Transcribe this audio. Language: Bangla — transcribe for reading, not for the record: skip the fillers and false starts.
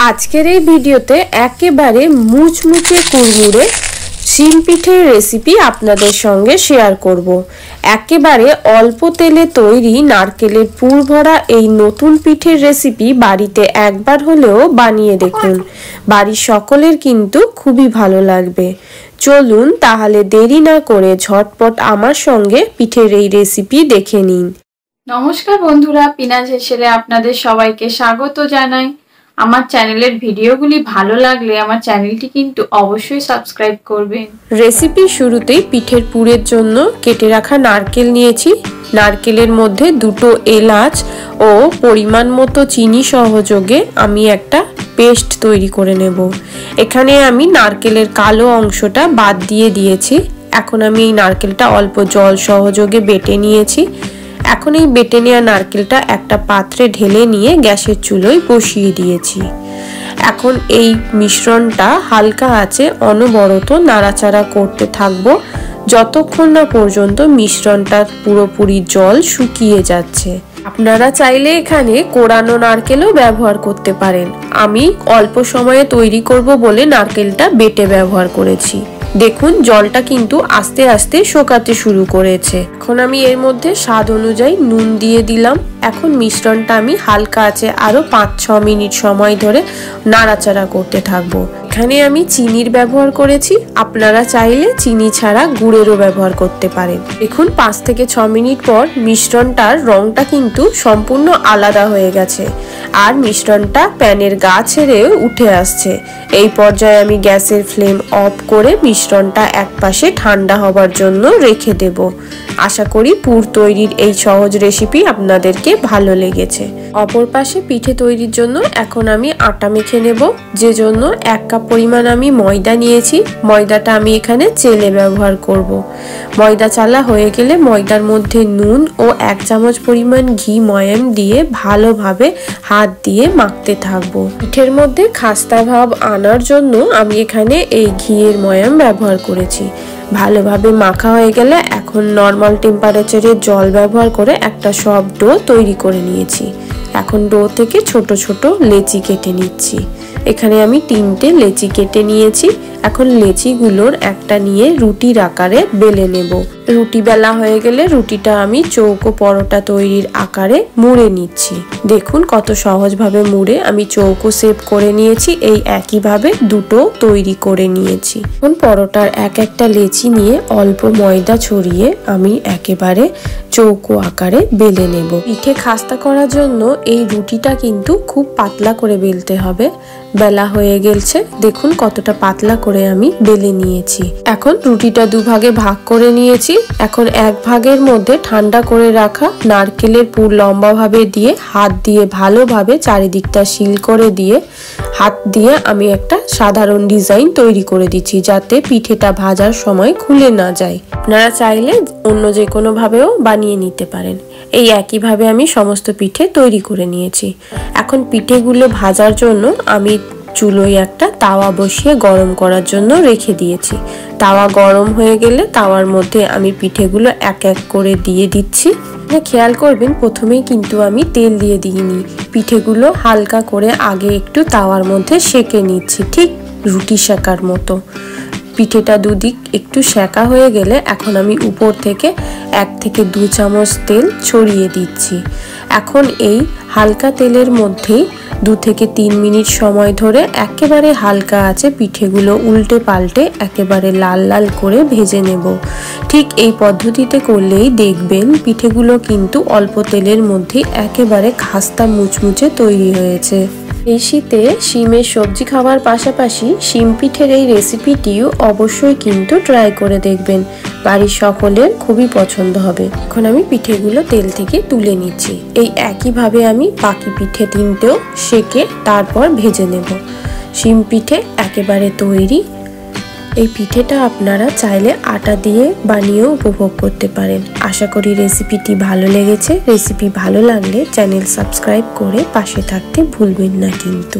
আজকের এই ভিডিওতে একেবারে মুচমুচে কুড়মুড়ে শিম পিঠের রেসিপি আপনাদের সঙ্গে শেয়ার করব। একেবারে অল্প তেলে তৈরি নারকেলের পুর ভরা এই নতুন পিঠের রেসিপি বাড়িতে একবার হলেও বানিয়ে দেখুন, বাড়ির সকলের কিন্তু খুবই ভালো লাগবে। চলুন তাহলে দেরি না করে ঝটপট আমার সঙ্গে পিঠের এই রেসিপি দেখে নিন। নমস্কার বন্ধুরা, পিনাজ হেসেলে আপনাদের সবাইকে স্বাগত জানাই। আমার চ্যানেলের ভিডিওগুলি ভালো লাগলে আমার চ্যানেলটি কিন্তু অবশ্যই সাবস্ক্রাইব করবেন। রেসিপি শুরুতেই পিঠের পুরের জন্য কেটে রাখা নারকেল নিয়েছি। নারকেলের মধ্যে দুটো এলাচ ও পরিমাণ মতো চিনি সহযোগে আমি একটা পেস্ট তৈরি করে নেব। এখানে আমি নারকেলের কালো অংশটা বাদ দিয়ে দিয়েছি। এখন আমি এই নারকেলটা অল্প জল সহযোগে বেটে নিয়েছি। এখন এই বেটে নেওয়া নারকেলটা একটা পাত্রে ঢেলে নিয়ে গ্যাসের চুলোয় বসিয়ে দিয়েছি। এখন এই মিশ্রণটা হালকা আঁচে অনবরত নাড়াচাড়া করতে থাকবো যতক্ষণ না পর্যন্ত মিশ্রণটা পুরোপুরি জল শুকিয়ে যাচ্ছে। আপনারা চাইলে এখানে কোড়ানো নারকেলও ব্যবহার করতে পারেন। আমি অল্প সময়ে তৈরি করব বলে নারকেলটা বেটে ব্যবহার করেছি। দেখুন জলটা কিন্তু আস্তে আস্তে শুকাতে শুরু করেছে। এখন আমি এর মধ্যে স্বাদ অনুযায়ী নুন দিয়ে দিলাম। এখন মিশ্রণটা আমি হালকা আঁচে আরো 5-6 মিনিট সময় ধরে নাড়াচাড়া করতে থাকবো। এখানে আমি চিনির ব্যবহার করেছি, আপনারা চাইলে চিনি ছাড়া গুড়েরও ব্যবহার করতে পারেন। দেখুন 5 থেকে 6 মিনিট পর মিশ্রণটার রংটা কিন্তু সম্পূর্ণ আলাদা হয়ে গেছে আর মিশ্রণটা প্যানের গা ছেড়ে উঠে আসছে। এই পর্যায়ে আমি গ্যাসের ফ্লেম অফ করে মিশ্রণটা একপাশে ঠান্ডা হবার জন্য রেখে দেব। আশা করি পুর তৈরির এই সহজ রেসিপি আপনাদেরকে ভালো লেগেছে। অপর পাশে পিঠে তৈরির জন্য এখন আমি আটা মেখে নেব। যে জন্য 1 কাপ পরিমাণ আমি ময়দা নিয়েছি। ময়দাটা আমি এখানে চেলে ব্যবহার করব। ময়দা চালা হয়ে গেলে ময়দার মধ্যে নুন ও 1 চামচ পরিমাণ ঘি ময়াম দিয়ে ভালোভাবে হাত দিয়ে মাখতে থাকবো। পিঠের মধ্যে খাস্তা ভাব আনার জন্য আমি এখানে এই ঘিয়ের ময়াম ব্যবহার করেছি। ভালোভাবে মাখা হয়ে গেলে এখন নর্মাল টেম্পারেচারে জল ব্যবহার করে একটা সফট ডো তৈরি করে নিয়েছি। এখন ডো থেকে ছোট ছোট লেচি কেটে নিচ্ছি। এখানে আমি 3টে লেচি কেটে নিয়েছি। এখন লেচিগুলোর একটা নিয়ে রুটির আকারে বেলে নেব। রুটি বেলা হয়ে গেলে রুটিটা আমি চৌকো পরোটা তৈরির আকারে মুড়ে নিচ্ছি। দেখুন কত সহজভাবে মুড়ে আমি চৌকো শেপ করে নিয়েছি। এই একইভাবে দুটো তৈরি করে নিয়েছি। এখন পরোটার একটা লেচি নিয়ে অল্প ময়দা ছড়িয়ে আমি একেবারে চৌকো আকারে বেলে নেব। পিঠে খাস্তা করার জন্য এই রুটিটা কিন্তু খুব পাতলা করে বেলতে হবে। বেলা হয়ে গেছে, দেখুন কতটা পাতলা করে আমি বেলে নিয়েছি। এখন রুটিটা দুভাগে ভাগ করে নিয়েছি। এখন এক ভাগের মধ্যে ঠান্ডা করে রাখা নারকেলের পুর লম্বাভাবে দিয়ে হাত দিয়ে ভালোভাবে চারিদিকটা সিল করে দিয়ে হাত দিয়ে আমি একটা সাধারণ ডিজাইন তৈরি করে দিচ্ছি যাতে পিঠেটা ভাজার সময় খুলে না যায়। আপনারা চাইলে অন্য যে কোনো ভাবেও বানিয়ে নিতে পারেন। এই একইভাবে আমি সমস্ত পিঠে তৈরি করে নিয়েছি। এখন পিঠেগুলো ভাজার জন্য আমি চুলোয় একটা তাওয়া বসিয়ে গরম করার জন্য রেখে দিয়েছি। তাওয়া গরম হয়ে গেলে তাওয়ার মধ্যে আমি পিঠেগুলো এক এক করে দিয়ে দিচ্ছি। খেয়াল করবেন প্রথমেই কিন্তু আমি তেল দিয়ে দিইনি। পিঠেগুলো হালকা করে আগে একটু তাওয়ার মধ্যে সেঁকে নিচ্ছি, ঠিক রুটি সেঁকার মতো। পিঠেটা দুদিক একটু সেঁকা হয়ে গেলে এখন আমি উপর থেকে 1 থেকে 2 চামচ তেল ছড়িয়ে দিচ্ছি। এখন এই হালকা তেলের মধ্যেই 2 থেকে 3 মিনিট সময় ধরে একেবারে হালকা আছে পিঠেগুলো উল্টে পাল্টে একেবারে লাল লাল করে ভেজে নেব। ঠিক এই পদ্ধতিতে করলেই দেখবেন পিঠেগুলো কিন্তু অল্প তেলের মধ্যে একেবারে খাস্তা মুচমুচে তৈরি হয়েছে। এই শীতে শিমের সবজি খাওয়ার পাশাপাশি শিম পিঠের এই রেসিপিটিও অবশ্যই কিন্তু ট্রাই করে দেখবেন, বাড়ির সকলের খুবই পছন্দ হবে। এখন আমি পিঠেগুলো তেল থেকে তুলে নিচ্ছি। এই একইভাবে আমি বাকি পিঠে 3টেও সেঁকে তারপর ভেজে নেব। শিম পিঠে একেবারে তৈরি। এই পিঠেটা আপনারা চাইলে আটা দিয়ে বানিয়েও উপভোগ করতে পারেন। আশা করি রেসিপিটি ভালো লেগেছে। রেসিপি ভালো লাগলে চ্যানেল সাবস্ক্রাইব করে পাশে থাকতে ভুলবেন না কিন্তু।